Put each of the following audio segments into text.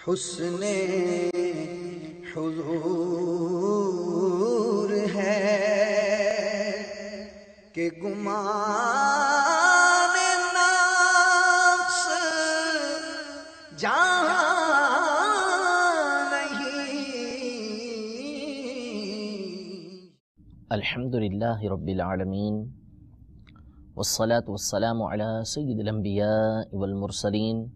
حسن حضور ہے کہ گمان نفس جان نہیں۔ الحمدللہ رب العالمین والصلاة والسلام علی سید الانبیاء والمرسلین،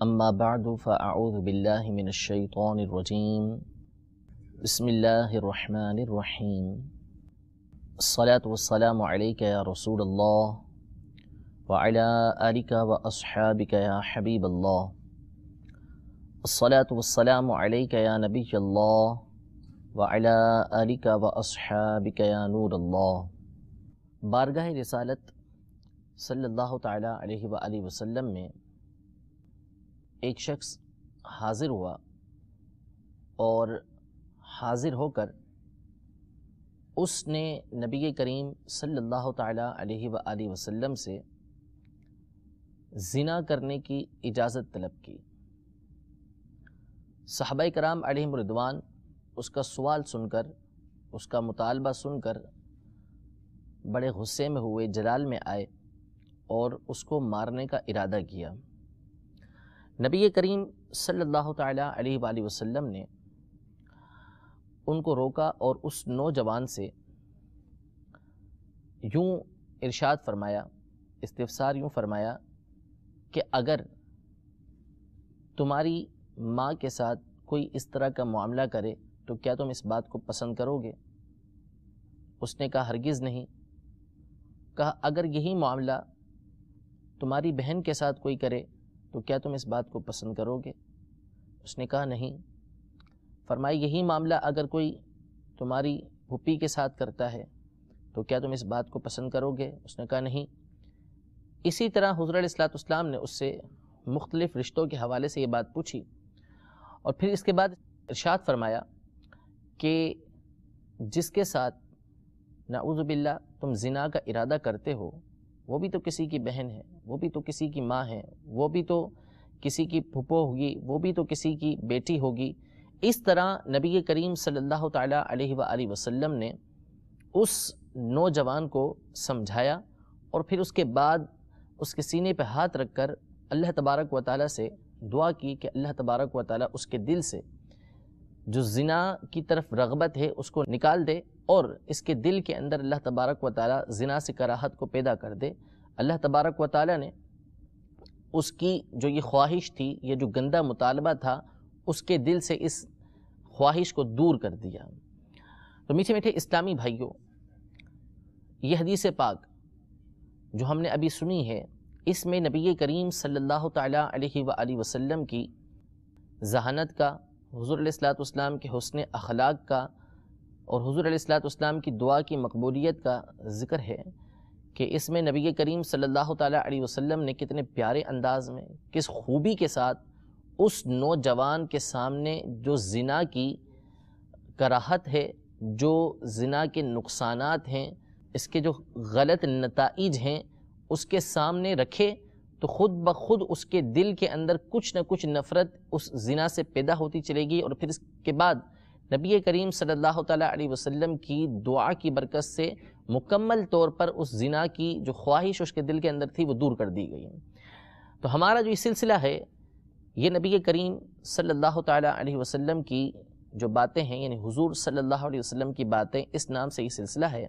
اما بعد فاعوذ باللہ من الشیطان الرجیم، بسم اللہ الرحمن الرحیم۔ الصلاة والسلام علیک یا رسول اللہ وعلی آلک واصحابک یا حبیب اللہ۔ الصلاة والسلام علیک یا نبی اللہ وعلی آلک واصحابک یا نور اللہ۔ بارگاہ رسالت صلی اللہ تعالیٰ علیہ وآلہ وسلم میں ایک شخص حاضر ہوا اور حاضر ہو کر اس نے نبی کریم صلی اللہ تعالیٰ علیہ وآلہ وسلم سے زنا کرنے کی اجازت طلب کی۔ صحابہ کرام علیہم رضوان اس کا سوال سن کر، اس کا مطالبہ سن کر بڑے غصے میں ہوئے، جلال میں آئے اور اس کو مارنے کا ارادہ کیا۔ نبی کریم صلی اللہ تعالیٰ علیہ وآلہ وسلم نے ان کو روکا اور اس نوجوان سے یوں ارشاد فرمایا، استفسار یوں فرمایا کہ اگر تمہاری ماں کے ساتھ کوئی اس طرح کا معاملہ کرے تو کیا تم اس بات کو پسند کرو گے؟ اس نے کہا ہرگز نہیں۔ کہا اگر یہی معاملہ تمہاری بہن کے ساتھ کوئی کرے تو کیا تم اس بات کو پسند کرو گے؟ اس نے کہا نہیں۔ فرمایا یہی معاملہ اگر کوئی تمہاری پھوپھی کے ساتھ کرتا ہے تو کیا تم اس بات کو پسند کرو گے؟ اس نے کہا نہیں۔ اسی طرح حضور علیہ الصلوۃ والسلام نے اس سے مختلف رشتوں کے حوالے سے یہ بات پوچھی اور پھر اس کے بعد ارشاد فرمایا کہ جس کے ساتھ نعوذ باللہ تم زنا کا ارادہ کرتے ہو وہ بھی تو کسی کی بہن ہے، وہ بھی تو کسی کی ماں ہے، وہ بھی تو کسی کی پھپھو ہوگی، وہ بھی تو کسی کی بیٹی ہوگی۔ اس طرح نبی کریم صلی اللہ تعالیٰ علیہ وآلہ وسلم نے اس نوجوان کو سمجھایا اور پھر اس کے بعد اس کے سینے پہ ہاتھ رکھ کر اللہ تبارک و تعالیٰ سے دعا کی کہ اللہ تبارک و تعالیٰ اس کے دل سے جو زنا کی طرف رغبت ہے اس کو نکال دے اور اس کے دل کے اندر اللہ تبارک و تعالیٰ زنا سے کراہت کو پیدا کر دے۔ اللہ تبارک و تعالیٰ نے اس کی جو یہ خواہش تھی، یہ جو گندہ مطالبہ تھا، اس کے دل سے اس خواہش کو دور کر دیا۔ تو میٹھے میٹھے اسلامی بھائیوں، یہ حدیث پاک جو ہم نے ابھی سنی ہے، اس میں نبی کریم صلی اللہ تعالیٰ علیہ وآلہ وسلم کی ذہانت کا، حضور علیہ الصلوۃ والسلام کے حسن اخلاق کا اور حضور علیہ الصلوۃ والسلام کی دعا کی مقبولیت کا ذکر ہے کہ اس میں نبی کریم صلی اللہ تعالیٰ علیہ وسلم نے کتنے پیارے انداز میں، کس خوبی کے ساتھ اس نوجوان کے سامنے جو زنا کی کراہت ہے، جو زنا کے نقصانات ہیں، اس کے جو غلط نتائج ہیں، اس کے سامنے رکھے تو خود بخود اس کے دل کے اندر کچھ نہ کچھ نفرت اس زنا سے پیدا ہوتی چلے گی اور پھر اس کے بعد نبی کریم صلی اللہ تعالیٰ علیہ وسلم کی دعا کی برکت سے مکمل طور پر اس زنا کی جو خواہش اس کے دل کے اندر تھی وہ دور کر دی گئی۔ تو ہمارا جو یہ سلسلہ ہے، یہ نبی کریم صلی اللہ تعالیٰ علیہ وسلم کی جو باتیں ہیں، یعنی حضور صلی اللہ علیہ وسلم کی باتیں، اس نام سے یہ سلسلہ ہے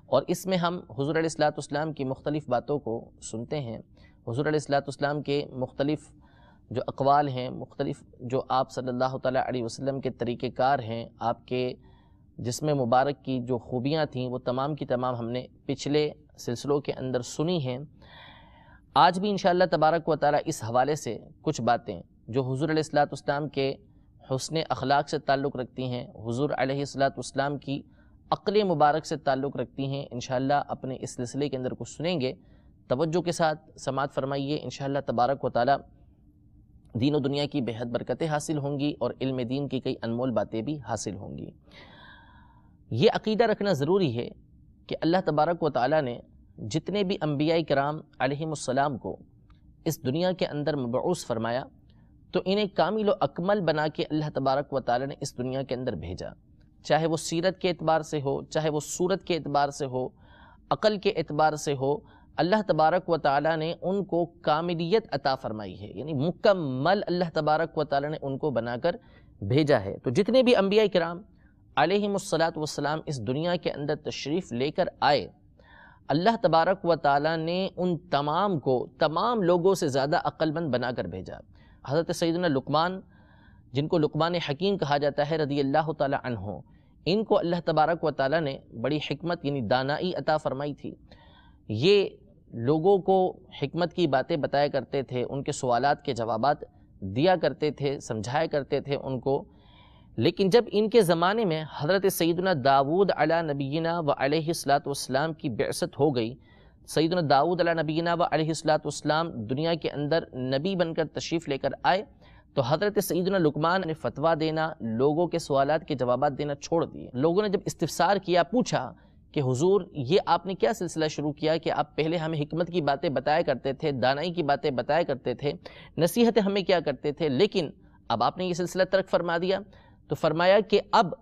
اور اس میں ہم حضور علیہ الصلوۃ والسلام کی مختلف باتوں کو سنتے ہیں، حضور علیہ الصلوۃ والسلام کے مختلف جو اقوال ہیں، مختلف جو آپ صلی اللہ تعالیٰ علیہ وسلم کے طریقہ کار ہیں، آپ کے جسم مبارک کی جو خوبیاں تھیں وہ تمام کی تمام ہم نے پچھلے سلسلوں کے اندر سنی ہیں۔ آج بھی انشاءاللہ تبارک و تعالیٰ اس حوالے سے کچھ باتیں جو حضور علیہ الصلوۃ والسلام کے حسن اخلاق سے تعلق رکھتی ہیں، حضور علیہ الصلوۃ والسلام کی عقل مبارک سے تعلق رکھتی ہیں، انشاءاللہ اپنے اس سلسلے کے اندر کچھ سنیں گے۔ توجہ کے ساتھ سماعت فرمائیے، انشاءاللہ تبارک و تعالیٰ دین و دنیا کی بے حد برکتیں حاصل ہوں گی اور علم دین کی کئی انمول باتیں بھی حاصل ہوں گی۔ یہ عقیدہ رکھنا ضروری ہے کہ اللہ تبارک و تعالیٰ نے جتنے بھی انبیاء کرام علیہم السلام کو اس دنیا کے اندر مبعوث فرمایا تو انہیں کامل و اکمل بنا کے اللہ تبارک و تعالیٰ نے اس دنیا کے اندر بھیجا، چاہے وہ سیرت کے اعتبار سے ہو، چاہے وہ صورت کے اعتبار سے ہو، عقل کے اعتبار سے ہو، اللہ تبارک و تعالیٰ نے ان کو کاملیت عطا فرمائی ہے، یعنی مکمل اللہ تبارک و تعالیٰ نے ان کو بنا کر بھیجا ہے۔ تو جتنے بھی انبیاء کرام علیہم الصلاۃ والسلام اس دنیا کے اندر تشریف لے کر آئے، اللہ تبارک و تعالیٰ نے ان تمام کو تمام لوگوں سے زیادہ عقل مند بنا کر بھیجا۔ حضرت سیدنا لقمان، جن کو لقمان حکیم کہا جاتا ہے رضی اللہ تعالیٰ عنہ، ان کو اللہ تبارک و تعالیٰ نے بڑی حکمت یعنی دانائی عطا فرمائی تھی۔ یہ لوگوں کو حکمت کی باتیں بتایا کرتے تھے، ان کے سوالات کے جوابات دیا کرتے تھے، سمجھایا کرتے تھے ان کو۔ لیکن جب ان کے زمانے میں حضرت سیدنا داؤد علی نبینا و علیہ الصلاۃ والسلام کی بعثت ہو گئی، سیدنا داؤد علی نبینا و علیہ الصلاۃ والسلام دنیا کے اندر نبی بن کر تشریف لے کر آئے، تو حضرت سیدنا لقمان نے فتویٰ دینا، لوگوں کے سوالات کے جوابات دینا چھوڑ دیے۔ لوگوں نے جب استفسار کیا، پوچھا کہ حضور یہ آپ نے کیا سلسلہ شروع کیا کہ آپ پہلے ہمیں حکمت کی باتیں بتایا کرتے تھے، دانائی کی باتیں بتایا کرتے تھے، نصیحتیں ہمیں کیا کرتے تھے، لیکن اب آپ نے یہ سلسلہ ترک فرما دیا؟ تو فرمایا کہ اب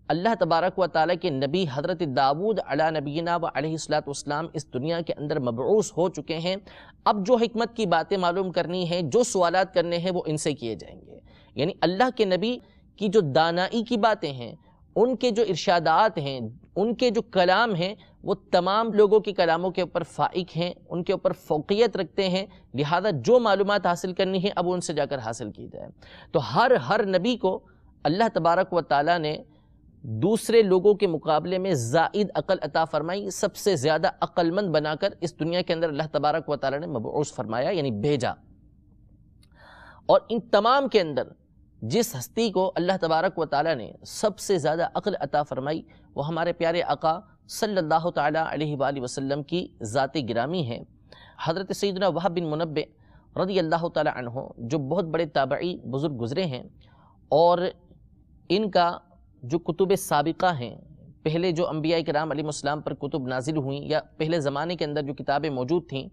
اللہ تبارک و تعالیٰ کے نبی حضرت داؤد علی نبینا و علیہ الصلاۃ والسلام اس دنیا کے اندر مبعوث ہو چکے ہیں، اب جو حکمت کی باتیں معلوم کرنی ہیں، جو سوالات کرنے ہیں، وہ ان سے کیے جائیں گے۔ یعنی اللہ کے نبی کی جو دانائی کی باتیں ہیں، ان کے جو ارشادات ہیں، ان کے جو کلام ہیں، وہ تمام لوگوں کے کلاموں کے اوپر فائق ہیں، ان کے اوپر فوقیت رکھتے ہیں، لہذا جو معلومات حاصل کرنی ہے اب ان سے جا کر حاصل کی جائے۔ تو ہر نبی کو اللہ تبارک و تعالیٰ نے دوسرے لوگوں کے مقابلے میں زائد عقل عطا فرمائی، سب سے زیادہ عقل مند بنا کر اس دنیا کے اندر اللہ تبارک و تعالیٰ نے مبعوث فرمایا، یعنی بھیجا۔ اور ان تمام کے اندر جس ہستی کو اللہ تبارک و تعالیٰ نے سب سے زیادہ عقل عطا فرمائی، وہ ہمارے پیارے آقا صلی اللہ تعالیٰ علیہ وآلہ وسلم کی ذات گرامی ہے۔ حضرت سیدنا وہب بن منبع رضی اللہ تعالیٰ عنہ، جو بہت بڑے تابعی بزرگ گزرے ہیں، اور ان کا جو کتب سابقہ ہیں، پہلے جو انبیاء کرام علیہ السلام پر کتب نازل ہوئیں یا پہلے زمانے کے اندر جو کتابیں موجود تھیں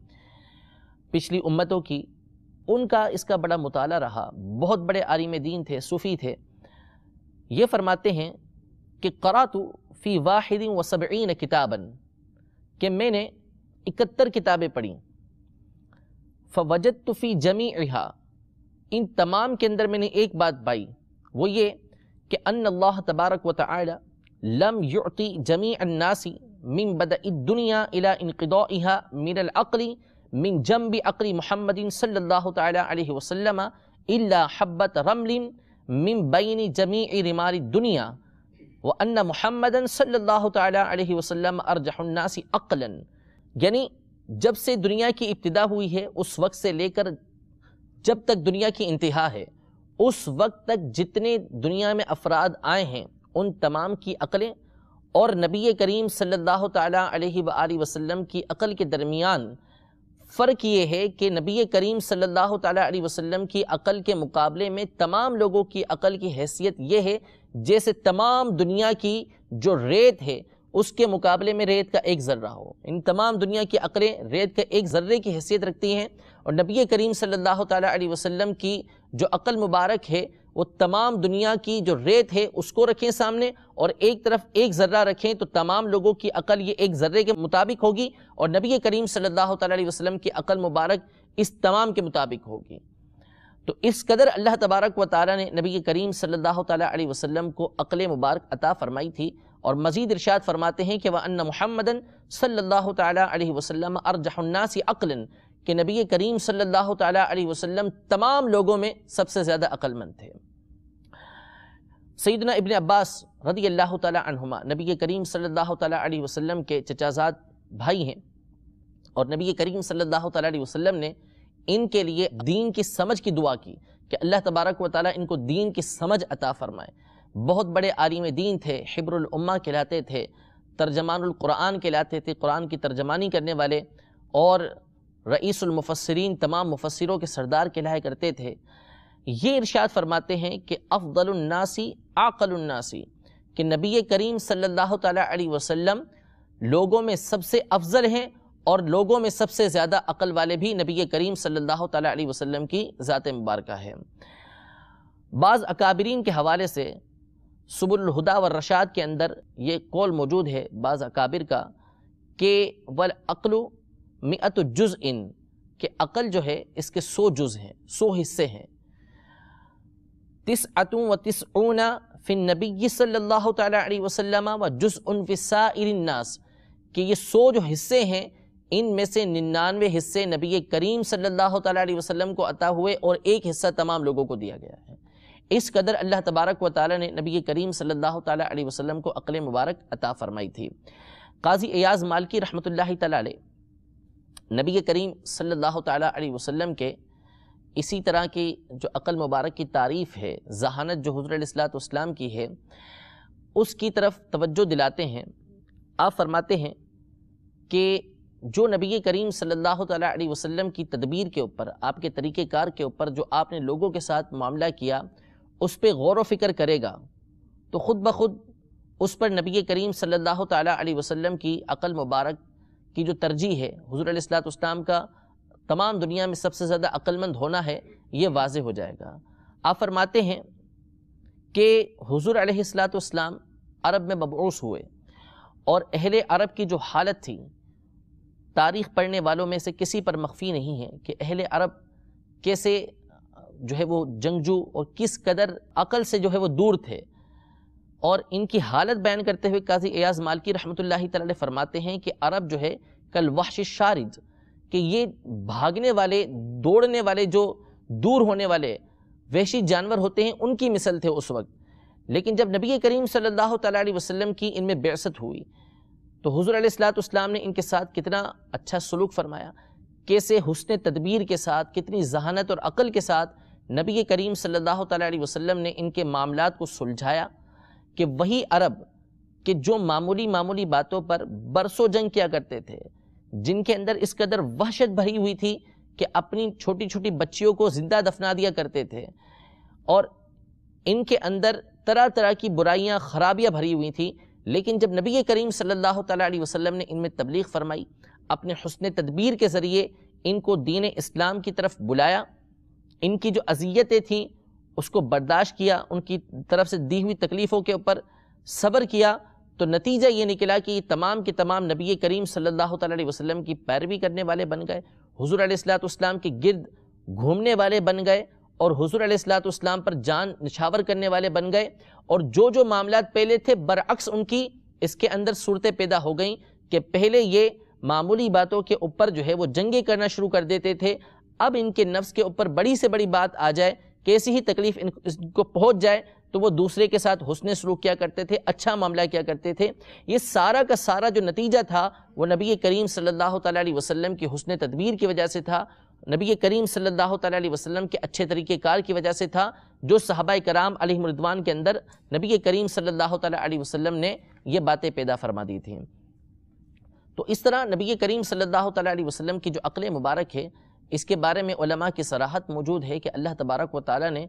پچھلی امتوں کی، ان کا اس کا بڑا مطالعہ رہا، بہت بڑے عالم دین تھے، صوفی تھے۔ یہ فرماتے ہیں کہ قرأت فی 71 کتابا، کہ میں نے 71 کتابیں پڑھیں، فوجدت فی جمیعہا، ان تمام کے اندر میں نے ایک بات پائی، وہ یہ کہ ان اللہ تبارک و تعالی لم یعطی جمیع الناس من بدء الدنیا الى انقضائها من العقل من جنب عقل محمد صلی اللہ تعالی علیہ وسلم الا حبت رمل من بین جمیع رمال الدنیا وان محمدا صلی اللہ تعالی علیہ وسلم ارجح الناس عقلا۔ یعنی جب سے دنیا کی ابتدا ہوئی ہے، اس وقت سے لے کر جب تک دنیا کی انتہا ہے، اس وقت تک جتنے دنیا میں افراد آئے ہیں، ان تمام کی عقلیں اور نبی کریم صلی اللہ تعالیٰ علیہ وآلہ وسلم کی عقل کے درمیان فرق یہ ہے کہ نبی کریم صلی اللہ تعالیٰ علیہ وسلم کی عقل کے مقابلے میں تمام لوگوں کی عقل کی حیثیت یہ ہے جیسے تمام دنیا کی جو ریت ہے اس کے مقابلے میں ریت کا ایک ذرہ ہو۔ ان تمام دنیا کی عقلیں ریت کے ایک ذرے کی حیثیت رکھتی ہیں، اور نبی کریم صلی اللہ تعالیٰ علیہ وسلم کی جو عقل مبارک ہے وہ تمام دنیا کی جو ریت ہے اس کو رکھیں سامنے، اور ایک طرف ایک ذرہ رکھیں تو تمام لوگوں کی عقل یہ ایک ذرے کے مطابق ہوگی، اور نبی کریم صلی اللہ تعالیٰ علیہ وسلم کی عقل مبارک اس تمام کے مطابق ہوگی۔ تو اس قدر اللہ تبارک و تعالیٰ نے نبی کریم صلی اللہ تعالیٰ علیہ وسلم کو عقل مبارک عطا فرمائی تھی، اور مزید ارشاد فرماتے ہیں کہ وَأَنَّ مُحَمَّدًا صلی اللہ تعالیٰ علیہ وسلم ارجح الناس عقلا، کہ نبی کریم صلی اللہ تعالیٰ علیہ وسلم تمام لوگوں میں سب سے زیادہ عقل مند تھے۔ سیدنا ابن عباس رضی اللہ تعالیٰ عنہما نبی کریم صلی اللہ تعالیٰ علیہ وسلم کے چچازاد بھائی ہیں، اور نبی کریم صلی اللہ تعالیٰ علیہ وسلم نے ان کے لیے دین کی سمجھ کی دعا کی کہ اللہ تبارک و تعالیٰ ان کو دین کی سمجھ عطا فرمائے۔ بہت بڑے عالم دین تھے، حبر الامہ کہلاتے تھے، ترجمان القرآن کہلاتے تھے، قرآن کی ترجمانی کرنے والے، اور رئیس المفسرین، تمام مفسروں کے سردار کہلایا کرتے تھے۔ یہ ارشاد فرماتے ہیں کہ افضل الناس عاقل الناس، کہ نبی کریم صلی اللہ تعالیٰ علیہ وسلم لوگوں میں سب سے افضل ہیں، اور لوگوں میں سب سے زیادہ عقل والے بھی نبی کریم صلی اللہ تعالیٰ علیہ وسلم کی ذات مبارکہ ہے۔ بعض اکابرین کے حوالے سے سبل الہدا والرشاد کے اندر یہ قول موجود ہے بعض اکابر کا کہ والعقل 100 جزء، کہ عقل جو ہے اس کے 100 جز ہیں، 100 حصے ہیں۔ 99 فی النبی صلی اللہ تعالی علیہ وسلم و جزء فی سائر الناس، کہ یہ 100 جو حصے ہیں ان میں سے 99 حصے نبی کریم صلی اللہ تعالی علیہ وسلم کو عطا ہوئے اور ایک حصہ تمام لوگوں کو دیا گیا ہے۔ اس قدر اللہ تبارک و تعالی نے نبی کریم صلی اللہ تعالی علیہ وسلم کو عقل مبارک عطا فرمائی تھی۔ قاضی ایاز مالکی رحمۃ اللہ تعالی علیہ نبی کریم صلی اللہ تعالی علیہ وسلم کے اسی طرح کی جو عقل مبارک کی تعریف ہے، ذہانت جو حضور علیہ السلام کی ہے، اس کی طرف توجہ دلاتے ہیں۔ آپ فرماتے ہیں کہ جو نبی کریم صلی اللہ تعالی علیہ وسلم کی تدبیر کے اوپر، آپ کے طریقہ کار کے اوپر جو آپ نے لوگوں کے ساتھ معاملہ کیا، اس پہ غور و فکر کرے گا تو خود بخود اس پر نبی کریم صلی اللہ تعالی علیہ وسلم کی عقل مبارک کی جو ترجیح ہے، حضور علیہ السلام کا تمام دنیا میں سب سے زیادہ عقل مند ہونا ہے، یہ واضح ہو جائے گا۔ آپ فرماتے ہیں کہ حضور علیہ السلام عرب میں مبعوث ہوئے، اور اہل عرب کی جو حالت تھی تاریخ پڑھنے والوں میں سے کسی پر مخفی نہیں ہے کہ اہل عرب کیسے جو ہے وہ جنگجو اور کس قدر عقل سے جو ہے وہ دور تھے، اور ان کی حالت بیان کرتے ہوئے قاضی ایاز مالکی رحمۃ اللہ تعالی فرماتے ہیں کہ عرب جو ہے کل وحش الشارد، کہ یہ بھاگنے والے، دوڑنے والے، جو دور ہونے والے وحشی جانور ہوتے ہیں ان کی مثل تھے اس وقت۔ لیکن جب نبی کریم صلی اللہ تعالی علیہ وسلم کی ان میں بعثت ہوئی تو حضور علیہ السلام نے ان کے ساتھ کتنا اچھا سلوک فرمایا، کیسے حسن تدبیر کے ساتھ، کتنی ذہانت اور عقل کے ساتھ نبی کریم صلی اللہ تعالی علیہ وسلم نے ان کے معاملات کو سلجھایا، کہ وہی عرب کہ جو معمولی باتوں پر برسوں جنگ کیا کرتے تھے، جن کے اندر اس قدر وحشت بھری ہوئی تھی کہ اپنی چھوٹی چھوٹی بچیوں کو زندہ دفنا دیا کرتے تھے، اور ان کے اندر طرح طرح کی برائیاں، خرابیاں بھری ہوئی تھیں، لیکن جب نبی کریم صلی اللہ تعالی علیہ وسلم نے ان میں تبلیغ فرمائی، اپنے حسن تدبیر کے ذریعے ان کو دین اسلام کی طرف بلایا، ان کی جو اذیتیں تھیں اس کو برداشت کیا، ان کی طرف سے دی ہوئی تکلیفوں کے اوپر صبر کیا، تو نتیجہ یہ نکلا کہ یہ تمام کے تمام نبی کریم صلی اللہ تعالی علیہ وسلم کی پیروی کرنے والے بن گئے، حضور علیہ السلام کے گرد گھومنے والے بن گئے، اور حضور علیہ السلام پر جان نچھاور کرنے والے بن گئے، اور جو معاملات پہلے تھے برعکس ان کی اس کے اندر صورتیں پیدا ہو گئیں کہ پہلے یہ معمولی باتوں کے اوپر جو ہے وہ جنگیں کرنا شروع کر دیتے تھے، اب ان کے نفس کے اوپر بڑی سے بڑی بات آ جائے، کیسی ہی تکلیف ان کو پہنچ جائے تو وہ دوسرے کے ساتھ حسن سلوک کیا کرتے تھے، اچھا معاملہ کیا کرتے تھے۔ یہ سارا کا سارا جو نتیجہ تھا وہ نبی کریم صلی اللہ تعالی علیہ وسلم کی حسن تدبیر کی وجہ سے تھا، نبی کریم صلی اللہ تعالی علیہ وسلم کے اچھے طریقہ کار کی وجہ سے تھا، جو صحابہ کرام علیہم رضوان کے اندر نبی کریم صلی اللہ تعالی علیہ وسلم نے یہ باتیں پیدا فرما دی تھیں۔ تو اس طرح نبی کریم صلی اللہ تعالی علیہ وسلم کی جو عقل مبارک ہے، اس کے بارے میں علماء کی صراحت موجود ہے کہ اللہ تبارک و تعالی نے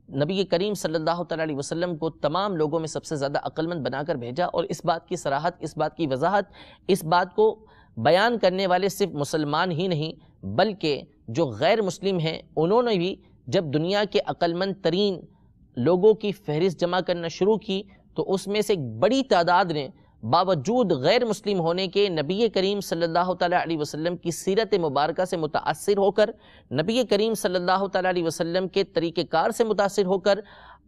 نبی کریم صلی اللہ تعالی علیہ وسلم کو تمام لوگوں میں سب سے زیادہ عقل مند بنا کر بھیجا، اور اس بات کی صراحت، اس بات کی وضاحت، اس بات کو بیان کرنے والے صرف مسلمان ہی نہیں بلکہ جو غیر مسلم ہیں انہوں نے بھی جب دنیا کے عقل مند ترین لوگوں کی فہرست جمع کرنا شروع کی تو اس میں سے ایک بڑی تعداد نے باوجود غیر مسلم ہونے کے نبی کریم صلی اللہ تعالی علیہ وسلم کی سیرت مبارکہ سے متاثر ہو کر، نبی کریم صلی اللہ تعالی علیہ وسلم کے طریقہ کار سے متاثر ہو کر،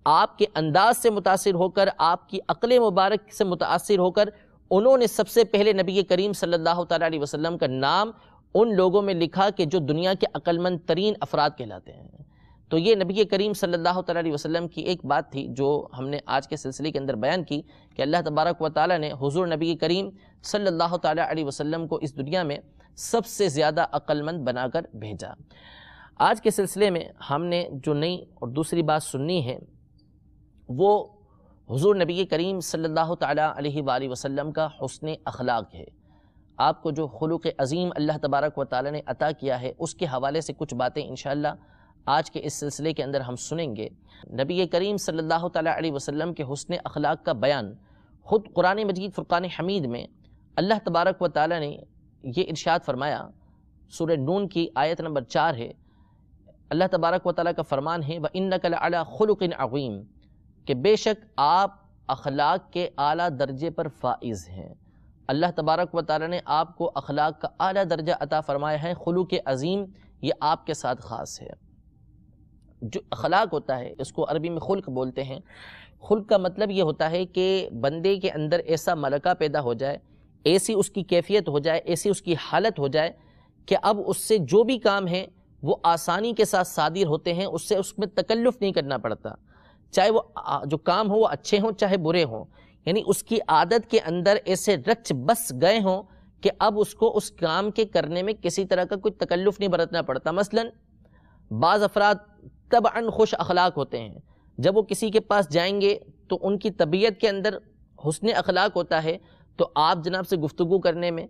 آپ کے انداز سے متاثر ہو کر، آپ کی عقل مبارک سے متاثر ہو کر، انہوں نے سب سے پہلے نبی کریم صلی اللہ تعالی علیہ وسلم کا نام ان لوگوں میں لکھا کہ جو دنیا کے عقل مند ترین افراد کہلاتے ہیں۔ تو یہ نبی کریم صلی اللہ تعالی علیہ وسلم کی ایک بات تھی جو ہم نے آج کے سلسلے کے اندر بیان کی کہ اللہ تبارک و تعالی نے حضور نبی کریم صلی اللہ تعالی علیہ وسلم کو اس دنیا میں سب سے زیادہ عقل مند بنا کر بھیجا۔ آج کے سلسلے میں ہم نے جو نئی اور دوسری بات سننی ہے وہ حضور نبی کریم صلی اللہ تعالی علیہ وآلہ وسلم کا حسن اخلاق ہے۔ آپ کو جو خلق عظیم اللہ تبارک و تعالی نے عطا کیا ہے اس کے حوالے سے کچھ باتیں انشاءاللہ آج کے اس سلسلے کے اندر ہم سنیں گے۔ نبی کریم صلی اللہ تعالی علیہ وسلم کے حسن اخلاق کا بیان خود قرآن مجید فرقان حمید میں اللہ تبارک و تعالی نے یہ ارشاد فرمایا، سورہ نون کی آیت نمبر 4 ہے، اللہ تبارک و تعالیٰ کا فرمان ہے وَإِنَّكَ لَعَلَىٰ خُلُقٍ عَظِيمٍ کہ بے شک آپ اخلاق کے اعلیٰ درجے پر فائز ہیں۔ اللہ تبارک و تعالیٰ نے آپ کو اخلاق کا اعلیٰ درجہ عطا فرمایا ہے، خلق عظیم یہ آپ کے ساتھ خاص ہے۔ جو اخلاق ہوتا ہے اس کو عربی میں خلق بولتے ہیں۔ خلق کا مطلب یہ ہوتا ہے کہ بندے کے اندر ایسا ملکہ پیدا ہو جائے، ایسی اس کی کیفیت ہو جائے، ایسی اس کی حالت ہو جائے کہ اب اس سے جو بھی کام ہے وہ آسانی کے ساتھ صادر ہوتے ہیں، اس سے اس میں تکلف نہیں کرنا پڑتا، چاہے وہ جو کام ہو وہ اچھے ہوں چاہے برے ہوں، یعنی اس کی عادت کے اندر ایسے رچ بس گئے ہوں کہ اب اس کو اس کام کے کرنے میں کسی طرح کا کوئی تکلف نہیں برتنا پڑتا۔ مثلا بعض افراد طبعاً خوش اخلاق ہوتے ہیں، جب وہ کسی کے پاس جائیں گے تو ان کی طبیعت کے اندر حسن اخلاق ہوتا ہے، تو آپ جناب سے گفتگو کرنے میں،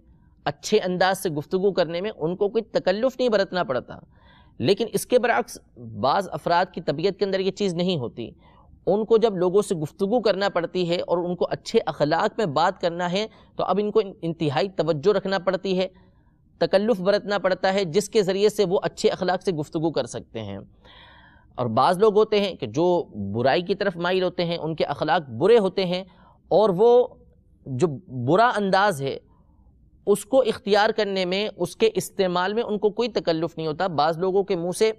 اچھے انداز سے گفتگو کرنے میں ان کو کوئی تکلف نہیں برتنا پڑتا۔ لیکن اس کے برعکس بعض افراد کی طبیعت کے اندر یہ چیز نہیں ہوتی، ان کو جب لوگوں سے گفتگو کرنا پڑتی ہے اور ان کو اچھے اخلاق میں بات کرنا ہے تو اب ان کو انتہائی توجہ رکھنا پڑتی ہے، تکلف برتنا پڑتا ہے، جس کے ذریعے سے وہ اچھے اخلاق سے گفتگو کر سکتے ہیں۔ اور بعض لوگ ہوتے ہیں کہ جو برائی کی طرف مائل ہوتے ہیں، ان کے اخلاق برے ہوتے ہیں، اور وہ جو برا انداز ہے اس کو اختیار کرنے میں، اس کے استعمال میں ان کو کوئی تکلف نہیں ہوتا۔ بعض لوگوں کے منہ سے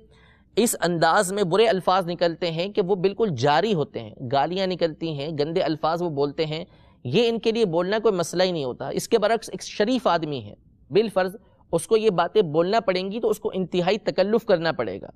اس انداز میں برے الفاظ نکلتے ہیں کہ وہ بالکل جاری ہوتے ہیں، گالیاں نکلتی ہیں، گندے الفاظ وہ بولتے ہیں، یہ ان کے لیے بولنا کوئی مسئلہ ہی نہیں ہوتا۔ اس کے برعکس ایک شریف آدمی ہے، بالفرض اس کو یہ باتیں بولنا پڑیں گی تو اس کو انتہائی تکلف کرنا پڑے گا۔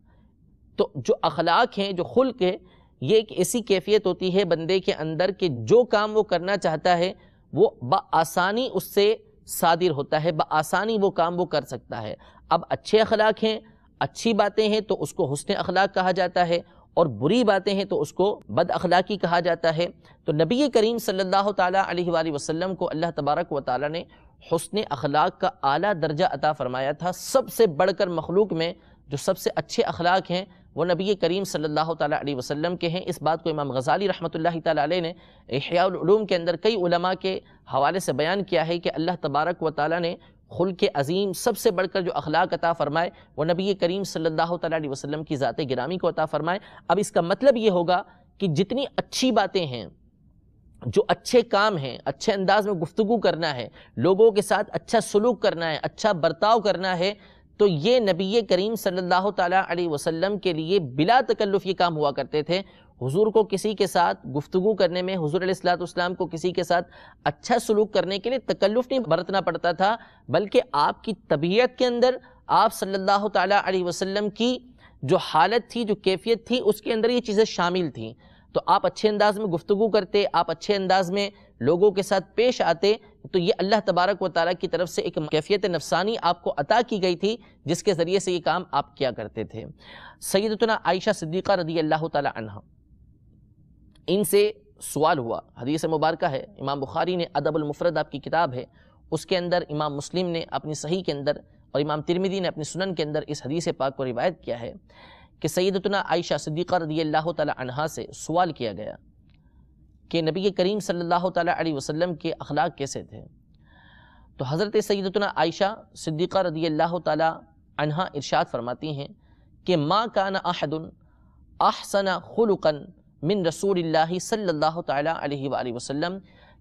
تو جو اخلاق ہیں، جو خلق ہے، یہ ایک ایسی کیفیت ہوتی ہے بندے کے اندر کہ جو کام وہ کرنا چاہتا ہے وہ بآسانی اس سے صادر ہوتا ہے، بآسانی وہ کام وہ کر سکتا ہے۔ اب اچھے اخلاق ہیں، اچھی باتیں ہیں تو اس کو حسن اخلاق کہا جاتا ہے، اور بری باتیں ہیں تو اس کو بد اخلاقی کہا جاتا ہے۔ تو نبی کریم صلی اللہ تعالیٰ علیہ وآلہ وسلم کو اللہ تبارک و تعالیٰ نے حسن اخلاق کا اعلیٰ درجہ عطا فرمایا تھا۔ سب سے بڑھ کر مخلوق میں جو سب سے اچھے اخلاق ہیں وہ نبی کریم صلی اللہ تعالیٰ علیہ وسلم کے ہیں۔ اس بات کو امام غزالی رحمۃ اللہ تعالیٰ علیہ نے احیاء العلوم کے اندر کئی علماء کے حوالے سے بیان کیا ہے کہ اللہ تبارک و تعالیٰ نے خلق عظیم، سب سے بڑھ کر جو اخلاق عطا فرمائے وہ نبی کریم صلی اللہ تعالیٰ علیہ وسلم کی ذات گرامی کو عطا فرمائے۔ اب اس کا مطلب یہ ہوگا کہ جتنی اچھی باتیں ہیں، جو اچھے کام ہیں، اچھے انداز میں گفتگو کرنا ہے، لوگوں کے ساتھ اچھا سلوک کرنا ہے، اچھا برتاؤ کرنا ہے، تو یہ نبی کریم صلی اللہ تعالیٰ علیہ وسلم کے لیے بلا تکلف یہ کام ہوا کرتے تھے۔ حضور کو کسی کے ساتھ گفتگو کرنے میں، حضور علیہ الصلوۃ والسلام کو کسی کے ساتھ اچھا سلوک کرنے کے لیے تکلف نہیں برتنا پڑتا تھا، بلکہ آپ کی طبیعت کے اندر آپ صلی اللہ تعالیٰ علیہ وسلم کی جو حالت تھی، جو کیفیت تھی، اس کے اندر یہ چیزیں شامل تھیں۔ تو آپ اچھے انداز میں گفتگو کرتے، آپ اچھے انداز میں لوگوں کے ساتھ پیش آتے، تو یہ اللہ تبارک و تعالیٰ کی طرف سے ایک کیفیت نفسانی آپ کو عطا کی گئی تھی، جس کے ذریعے سے یہ کام آپ کیا کرتے تھے۔ سیدتنا عائشہ صدیقہ رضی اللہ تعالیٰ عنہ، ان سے سوال ہوا، حدیث مبارکہ ہے، امام بخاری نے ادب المفرد آپ کی کتاب ہے، اس کے اندر امام مسلم نے اپنی صحیح کے اندر اور امام ترمذی نے اپنی سنن کے اندر اس حدیث پاک کو روایت کیا ہے کہ سیدتنا عائشہ صدیقہ رضی اللہ تعالیٰ عنہا سے سوال کیا گیا کہ نبی کریم صلی اللہ تعالیٰ علیہ وسلم کے اخلاق کیسے تھے؟ تو حضرت سیدتنا عائشہ صدیقہ رضی اللہ تعالیٰ عنہا ارشاد فرماتی ہیں کہ ما کان احد احسن خلقا من رسول اللہ صلی اللہ تعالیٰ علیہ وآلہ وسلم،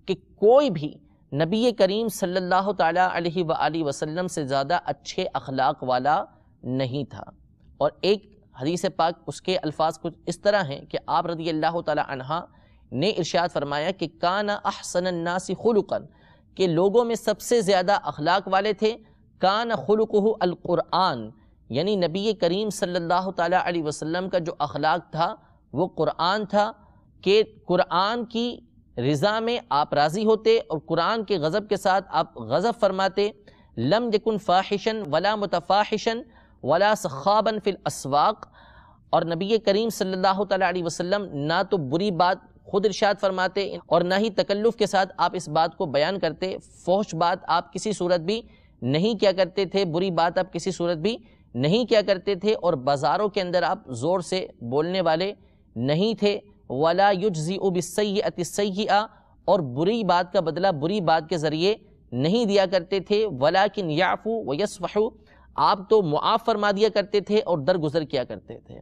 کہ کوئی بھی نبی کریم صلی اللہ تعالیٰ علیہ وآلہ وسلم سے زیادہ اچھے اخلاق والا نہیں تھا۔ اور ایک حدیث پاک اس کے الفاظ کچھ اس طرح ہیں کہ آپ رضی اللہ تعالیٰ عنہ نے ارشاد فرمایا کہ کان احسن الناس خلقا، کہ لوگوں میں سب سے زیادہ اخلاق والے تھے، کان خلقہ القرآن، یعنی نبی کریم صلی اللہ تعالیٰ علیہ وسلم کا جو اخلاق تھا وہ قرآن تھا، کہ قرآن کی رضا میں آپ راضی ہوتے اور قرآن کے غضب کے ساتھ آپ غضب فرماتے، لم یکن فاحشا ولا متفاحشا ولا سخابا فی الاسواق، اور نبی کریم صلی اللہ تعالیٰ علیہ وسلم نہ تو بری بات خود ارشاد فرماتے اور نہ ہی تکلف کے ساتھ آپ اس بات کو بیان کرتے، فحش بات آپ کسی صورت بھی نہیں کیا کرتے تھے، بری بات آپ کسی صورت بھی نہیں کیا کرتے تھے، اور بازاروں کے اندر آپ زور سے بولنے والے نہیں تھے، ولا یجزئ بالسیئۃ السیئۃ، اور بری بات کا بدلہ بری بات کے ذریعے نہیں دیا کرتے تھے، ولکن یعفو ویصفح، آپ تو معاف فرما دیا کرتے تھے اور درگزر کیا کرتے تھے۔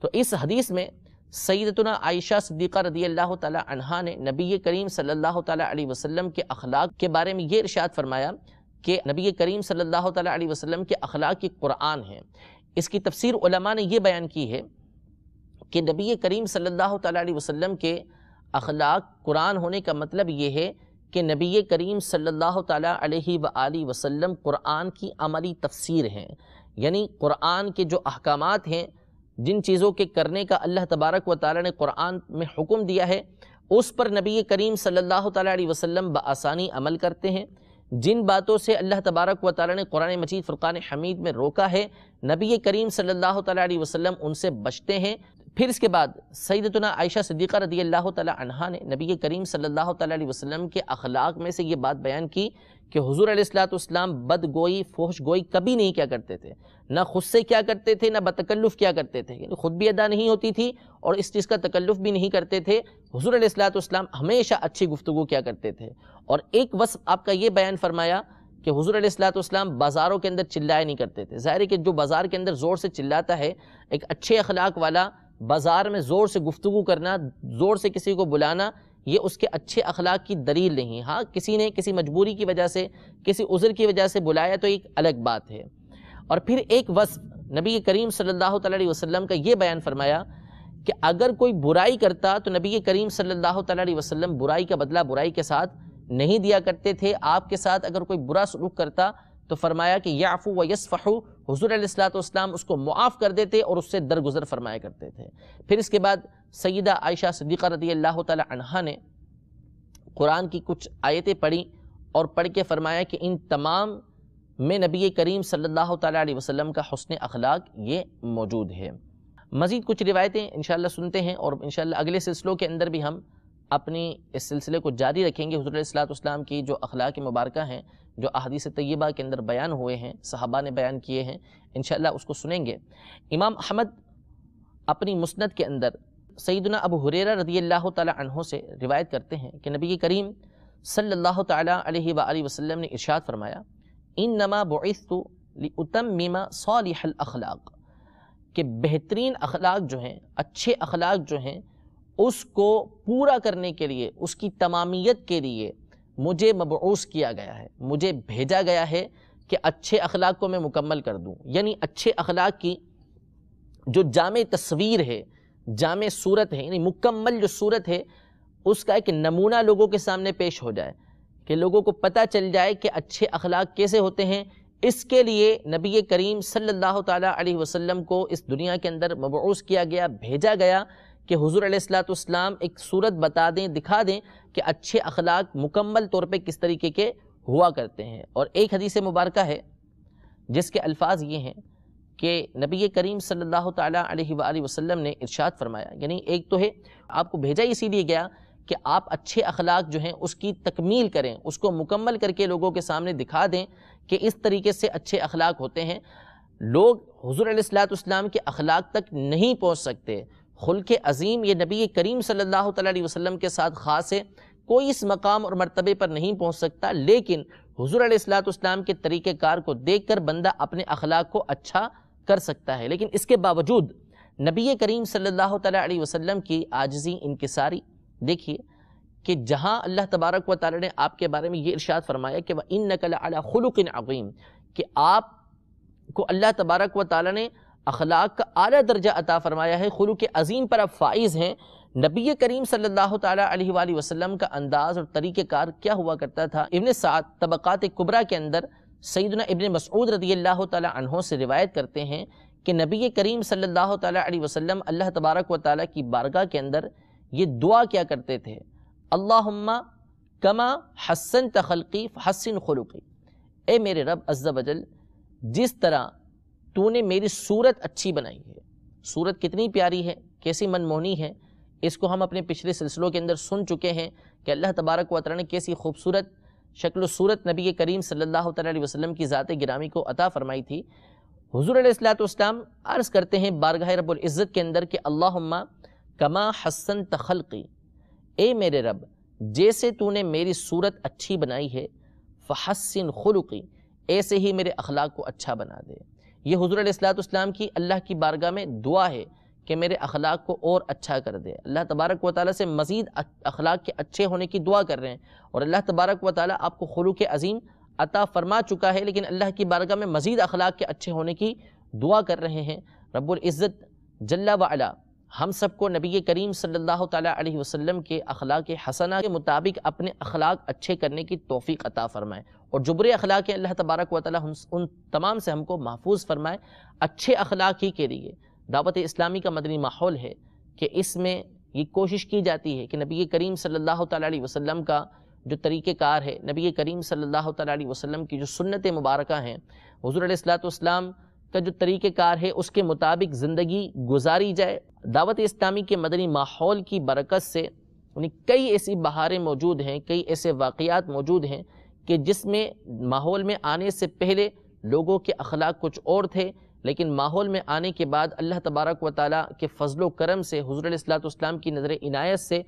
تو اس حدیث میں سیدتنا عائشہ صدیقہ رضی اللہ تعالی عنہا نے نبی کریم صلی اللہ تعالی علیہ وسلم کے اخلاق کے بارے میں یہ ارشاد فرمایا کہ نبی کریم صلی اللہ تعالی علیہ وسلم کے اخلاق کی قرآن ہے۔ اس کی تفسیر علماء نے یہ بیان کی ہے کہ نبی کریم صلی اللہ تعالی علیہ وسلم کے اخلاق قرآن ہونے کا مطلب یہ ہے کہ نبی کریم صلی اللہ تعالی علیہ وآلہ وسلم قرآن کی عملی تفسیر ہیں، یعنی قرآن کے جو احکامات ہیں، جن چیزوں کے کرنے کا اللہ تبارک و تعالی نے قرآن میں حکم دیا ہے، اس پر نبی کریم صلی اللہ تعالی علیہ وسلم بآسانی عمل کرتے ہیں۔ جن باتوں سے اللہ تبارک و تعالی نے قرآن مجید فرقان حمید میں روکا ہے، نبی کریم صلی اللہ تعالی علیہ وسلم ان سے بچتے ہیں۔ پھر اس کے بعد سیدتنا عائشہ صدیقہ رضی اللہ تعالی عنہا نے نبی کریم صلی اللہ تعالی علیہ وسلم کے اخلاق میں سے یہ بات بیان کی کہ حضور علیہ السلام بد گوئی، فحش گوئی کبھی نہیں کیا کرتے تھے، نہ خود سے کیا کرتے تھے، نہ بتکلف کیا کرتے تھے، یعنی خود بھی ادا نہیں ہوتی تھی اور اس چیز کا تکلف بھی نہیں کرتے تھے۔ حضور علیہ السلام ہمیشہ اچھی گفتگو کیا کرتے تھے۔ اور ایک وصف آپ کا یہ بیان فرمایا کہ حضور علیہ السلام بازاروں کے اندر چلائے نہیں کرتے تھے۔ ظاہر ہے کہ جو بازار کے اندر زور سے چلاتا ہے، ایک اچھے اخلاق والا بازار میں زور سے گفتگو کرنا، زور سے کسی کو بلانا، یہ اس کے اچھے اخلاق کی دلیل نہیں۔ ہاں، کسی نے کسی مجبوری کی وجہ سے، کسی عذر کی وجہ سے بلایا تو ایک الگ بات ہے۔ اور پھر ایک وصف نبی کریم صلی اللہ تعالی علیہ وسلم کا یہ بیان فرمایا کہ اگر کوئی برائی کرتا تو نبی کریم صلی اللہ تعالی علیہ وسلم برائی کا بدلہ برائی کے ساتھ نہیں دیا کرتے تھے۔ آپ کے ساتھ اگر کوئی برا سلوک کرتا تو فرمایا کہ یعفو و یصفحو، حضور علیہ السلام اس کو معاف کر دیتے اور اس سے درگزر فرمایا کرتے تھے۔ پھر اس کے بعد سیدہ عائشہ صدیقہ رضی اللہ تعالی عنہا نے قرآن کی کچھ آیتیں پڑھی اور پڑھ کے فرمایا کہ ان تمام میں نبی کریم صلی اللہ تعالی علیہ وسلم کا حسن اخلاق یہ موجود ہے۔ مزید کچھ روایتیں انشاءاللہ سنتے ہیں اور انشاءاللہ اگلے سلسلوں کے اندر بھی ہم اپنی اس سلسلے کو جاری رکھیں گے۔ حضور علیہ السلام کی جو اخلاق مبارکہ ہیں، جو احادیث طیبہ کے اندر بیان ہوئے ہیں، صحابہ نے بیان کیے ہیں، انشاءاللہ اس کو سنیں گے۔ امام احمد اپنی مسند کے اندر سیدنا ابو ہریرہ رضی اللہ تعالی عنہ سے روایت کرتے ہیں کہ نبی کریم صلی اللہ تعالی علیہ وآلہ وسلم نے ارشاد فرمایا، انما بعثت لاتمم صالح الاخلاق، کہ بہترین اخلاق جو ہیں، اچھے اخلاق جو ہیں، اس کو پورا کرنے کے لیے، اس کی تمامیت کے لیے مجھے مبعوث کیا گیا ہے، مجھے بھیجا گیا ہے کہ اچھے اخلاق کو میں مکمل کر دوں۔ یعنی اچھے اخلاق کی جو جامع تصویر ہے، جامع صورت ہے، یعنی مکمل جو صورت ہے، اس کا ایک نمونہ لوگوں کے سامنے پیش ہو جائے، کہ لوگوں کو پتہ چل جائے کہ اچھے اخلاق کیسے ہوتے ہیں۔ اس کے لیے نبی کریم صلی اللہ تعالی علیہ وسلم کو اس دنیا کے اندر مبعوث کیا گیا، بھیجا گیا کہ حضور علیہ السلام ایک صورت بتا دیں، دکھا دیں کہ اچھے اخلاق مکمل طور پہ کس طریقے کے ہوا کرتے ہیں۔ اور ایک حدیث مبارکہ ہے جس کے الفاظ یہ ہیں کہ نبی کریم صلی اللہ تعالی علیہ وآلہ وسلم نے ارشاد فرمایا، یعنی ایک تو ہے آپ کو بھیجا اسی لیے گیا کہ آپ اچھے اخلاق جو ہیں اس کی تکمیل کریں، اس کو مکمل کر کے لوگوں کے سامنے دکھا دیں کہ اس طریقے سے اچھے اخلاق ہوتے ہیں۔ لوگ حضور علیہ السلام کے اخلاق تک نہیں پہنچ سکتے۔ خلق عظیم یہ نبی کریم صلی اللہ تعالی علیہ وسلم کے ساتھ خاص ہے، کوئی اس مقام اور مرتبے پر نہیں پہنچ سکتا، لیکن حضور علیہ السلام کے طریقہ کار کو دیکھ کر بندہ اپنے اخلاق کو اچھا کر سکتا ہے۔ لیکن اس کے باوجود نبی کریم صلی اللہ تعالی علیہ وسلم کی عاجزی، انکساری دیکھیے کہ جہاں اللہ تبارک و تعالی نے آپ کے بارے میں یہ ارشاد فرمایا کہ وَإِنَّكَ لَعَلَىٰ خُلُقٍ عَظِيمٍ، کہ آپ کو اللہ تبارک و تعالی نے اخلاق کا اعلیٰ درجہ عطا فرمایا ہے، خلق عظیم پر آپ فائز ہیں۔ نبی کریم صلی اللہ تعالی علیہ وآلہ وسلم کا انداز اور طریقہ کار کیا ہوا کرتا تھا؟ ابن سعد طبقات کبریٰ کے اندر سیدنا ابن مسعود رضی اللہ تعالی عنہ سے روایت کرتے ہیں کہ نبی کریم صلی اللہ تعالی علیہ وسلم اللہ تبارک و تعالی کی بارگاہ کے اندر یہ دعا کیا کرتے تھے، اللہم کما حسنت خلقی فحسن خلقی، اے میرے رب عز و جل، جس طرح تو نے میری صورت اچھی بنائی ہے، صورت کتنی پیاری ہے، کیسی منموہنی ہے، اس کو ہم اپنے پچھلے سلسلوں کے اندر سن چکے ہیں کہ اللہ تبارک و تعالی نے کیسی خوبصورت شکل و صورت نبی کریم صلی اللہ تعالی علیہ وسلم کی ذات گرامی کو عطا فرمائی تھی۔ حضور علیہ السلام عرض کرتے ہیں بارگاہ رب العزت کے اندر کہ اللہم کما حسنت خلقی، اے میرے رب جیسے تو نے میری صورت اچھی بنائی ہے، فحسن خلقی، ایسے ہی میرے اخلاق کو اچھا بنا دے۔ یہ حضور علیہ الصلوۃ والسلام کی اللہ کی بارگاہ میں دعا ہے کہ میرے اخلاق کو اور اچھا کر دے. اللہ تبارک و تعالیٰ سے مزید اخلاق کے اچھے ہونے کی دعا کر رہے ہیں، اور اللہ تبارک و تعالیٰ آپ کو خلوق عظیم عطا فرما چکا ہے، لیکن اللہ کی بارگاہ میں مزید اخلاق کے اچھے ہونے کی دعا کر رہے ہیں. رب العزت جل وعلا ہم سب کو نبی کریم صلی اللہ تعالیٰ علیہ وسلم کے اخلاق حسنہ کے مطابق اپنے اخلاق اچھے کرنے کی توفیق عطا فرمائے، اور جو برے اخلاق ہیں اللہ تبارک و تعالیٰ ان تمام سے ہم کو محفوظ فرمائے. اچھے اخلاق ہی کے لیے دعوت اسلامی کا مدنی ماحول ہے کہ اس میں یہ کوشش کی جاتی ہے کہ نبی کریم صلی اللہ تعالیٰ علیہ وسلم کا جو طریقہ کار ہے، نبی کریم صلی اللہ تعالیٰ علیہ وسلم کی جو سنت مبارکہ ہیں، حضور علیہ الصلوۃ والسلام کا جو طریقہ کار ہے اس کے مطابق زندگی گزاری جائے. دعوت اسلامی کے مدنی ماحول کی برکت سے کئی ایسی بہاریں موجود ہیں، کئی ایسے واقعات موجود ہیں کہ جس میں ماحول میں آنے سے پہلے لوگوں کے اخلاق کچھ اور تھے، لیکن ماحول میں آنے کے بعد اللہ تبارک و تعالیٰ کے فضل و کرم سے، حضور علیہ الصلوۃ والسلام کی نظر عنایت سے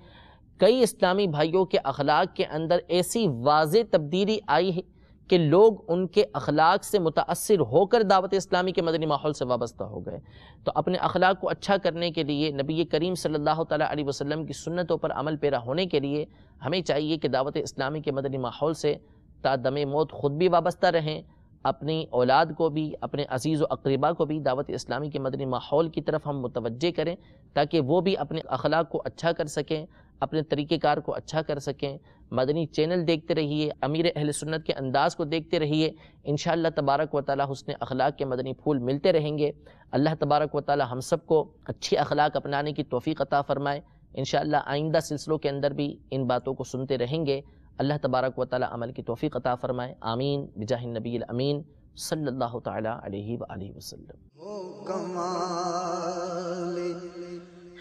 کئی اسلامی بھائیوں کے اخلاق کے اندر ایسی واضح تبدیلی آئی ہے کہ لوگ ان کے اخلاق سے متاثر ہو کر دعوت اسلامی کے مدنی ماحول سے وابستہ ہو گئے. تو اپنے اخلاق کو اچھا کرنے کے لیے، نبی کریم صلی اللہ تعالیٰ علیہ وسلم کی سنتوں پر عمل پیرا ہونے کے لیے ہمیں چاہیے کہ دعوت اسلامی کے مدنی ماحول سے تا دم موت خود بھی وابستہ رہیں، اپنی اولاد کو بھی، اپنے عزیز و اقربا کو بھی دعوت اسلامی کے مدنی ماحول کی طرف ہم متوجہ کریں، تاکہ وہ بھی اپنے اخلاق کو اچھا کر سکیں، اپنے طریقہ کار کو اچھا کر سکیں. مدنی چینل دیکھتے رہیے، امیر اہل سنت کے انداز کو دیکھتے رہیے، انشاءاللہ تبارک و تعالی حسن اخلاق کے مدنی پھول ملتے رہیں گے. اللہ تبارک و تعالی ہم سب کو اچھی اخلاق اپنانے کی توفیق عطا فرمائے. انشاءاللہ آئندہ سلسلوں کے اندر بھی ان باتوں کو سنتے رہیں گے. اللہ تبارک و تعالی عمل کی توفیق عطا فرمائے. آمین بجاہ النبی الامین صلی اللہ تعالی علیہ وآلہ وسلم. وہ کمال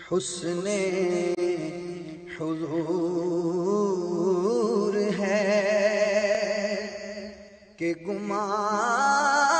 حسن حضور ہے کہ گمان